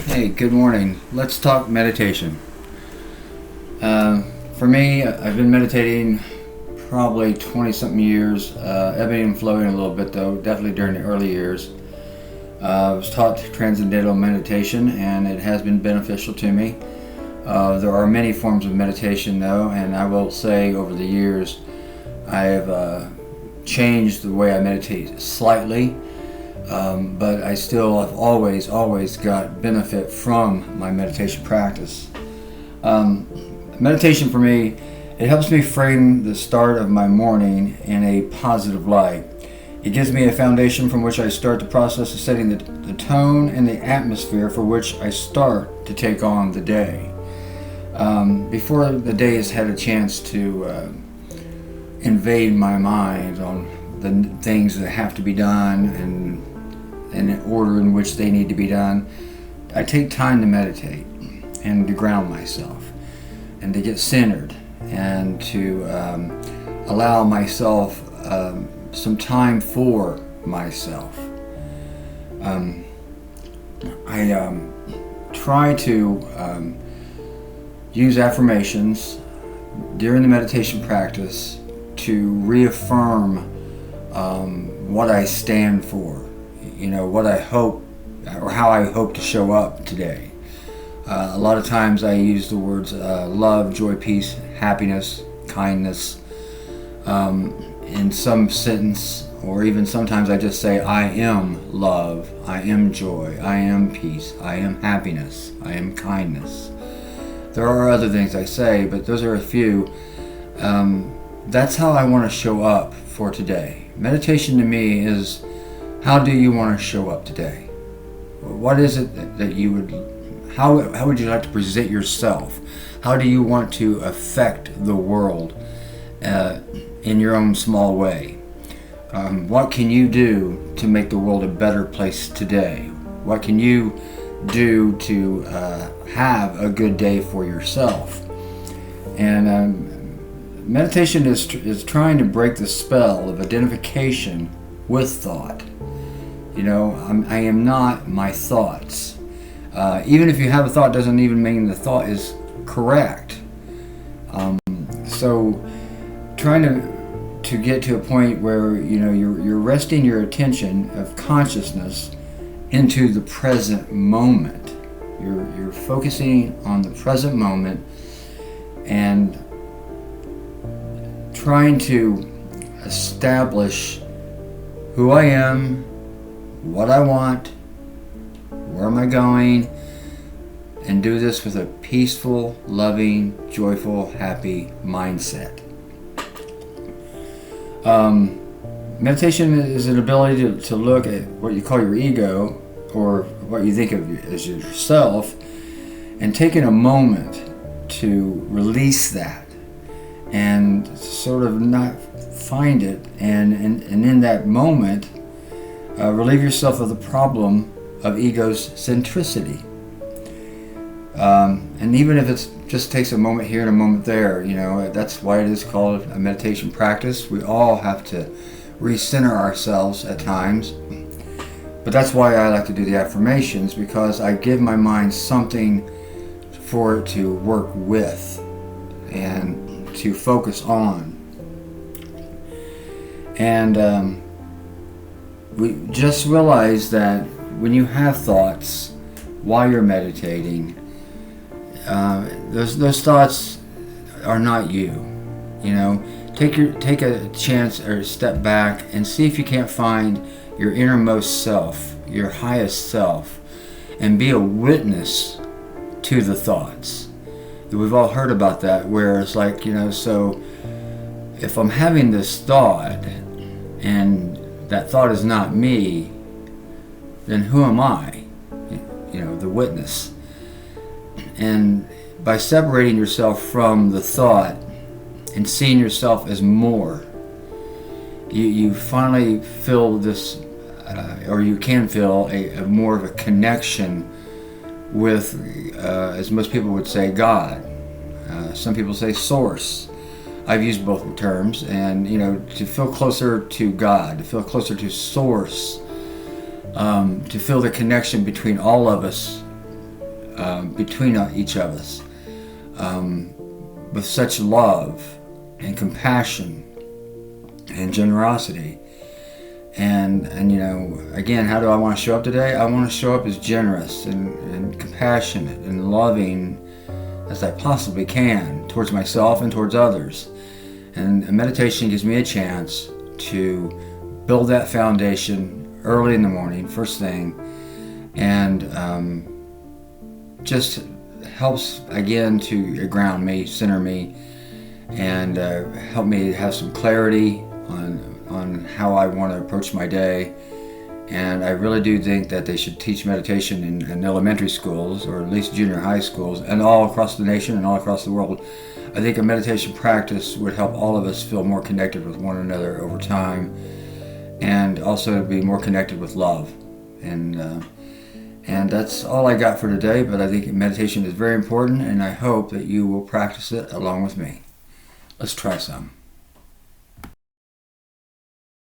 Hey, good morning. Let's talk meditation. For me, I've been meditating probably 20 something years, ebbing and flowing a little bit though, definitely during the early years. I was taught transcendental meditation and it has been beneficial to me. There are many forms of meditation though, and I will say over the years I have changed the way I meditate slightly. But I still have always got benefit from my meditation practice. Meditation for me, it helps me frame the start of my morning in a positive light. It gives me a foundation from which I start the process of setting the tone and the atmosphere for which I start to take on the day. Before the day has had a chance to invade my mind on the things that have to be done and in the order in which they need to be done, I take time to meditate and to ground myself and to get centered and to allow myself some time for myself. I try to use affirmations during the meditation practice to reaffirm what I stand for. What I hope or how I hope to show up today. A lot of times I use the words love, joy, peace, happiness, kindness in some sentence, or even sometimes I just say I am love, I am joy, I am peace, I am happiness, I am kindness. There are other things I say, but those are a few. That's how I want to show up for today. Meditation to me is, how do you want to show up today? What is it that you would, how would you like to present yourself? How do you want to affect the world in your own small way? What can you do to make the world a better place today? What can you do to have a good day for yourself? And meditation is trying to break the spell of identification with thought. I am not my thoughts. Even if you have a thought, doesn't even mean the thought is correct. So trying to get to a point where you're resting your attention of consciousness into the present moment. You're focusing on the present moment and trying to establish who I am, what I want, where am I going, and do this with a peaceful, loving, joyful, happy mindset. Meditation is an ability to look at what you call your ego, or what you think of as yourself, and taking a moment to release that and sort of not find it, and in that moment relieve yourself of the problem of ego's centricity. And even if it just takes a moment here and a moment there, that's why it is called a meditation practice. We all have to recenter ourselves at times. But that's why I like to do the affirmations, because I give my mind something for it to work with and to focus on. And we just realize that when you have thoughts while you're meditating, those thoughts are not you. Take a chance or step back and see if you can't find your innermost self, your highest self, and be a witness to the thoughts. We've all heard about that, where it's like, so if I'm having this thought and that thought is not me, then who am I? The witness. And by separating yourself from the thought and seeing yourself as more, you finally feel this, or you can feel a more of a connection with, as most people would say, God. Some people say source. I've used both terms, and to feel closer to God, to feel closer to source, to feel the connection between all of us between each of us, with such love and compassion and generosity. And you know, again, how do I want to show up today? I want to show up as generous and compassionate and loving as I possibly can towards myself and towards others. And meditation gives me a chance to build that foundation early in the morning, first thing, and just helps again to ground me, center me, and help me have some clarity on how I want to approach my day. And I really do think that they should teach meditation in elementary schools, or at least junior high schools, and all across the nation and all across the world. I think a meditation practice would help all of us feel more connected with one another over time, and also be more connected with love. And that's all I got for today, but I think meditation is very important, and I hope that you will practice it along with me. Let's try some.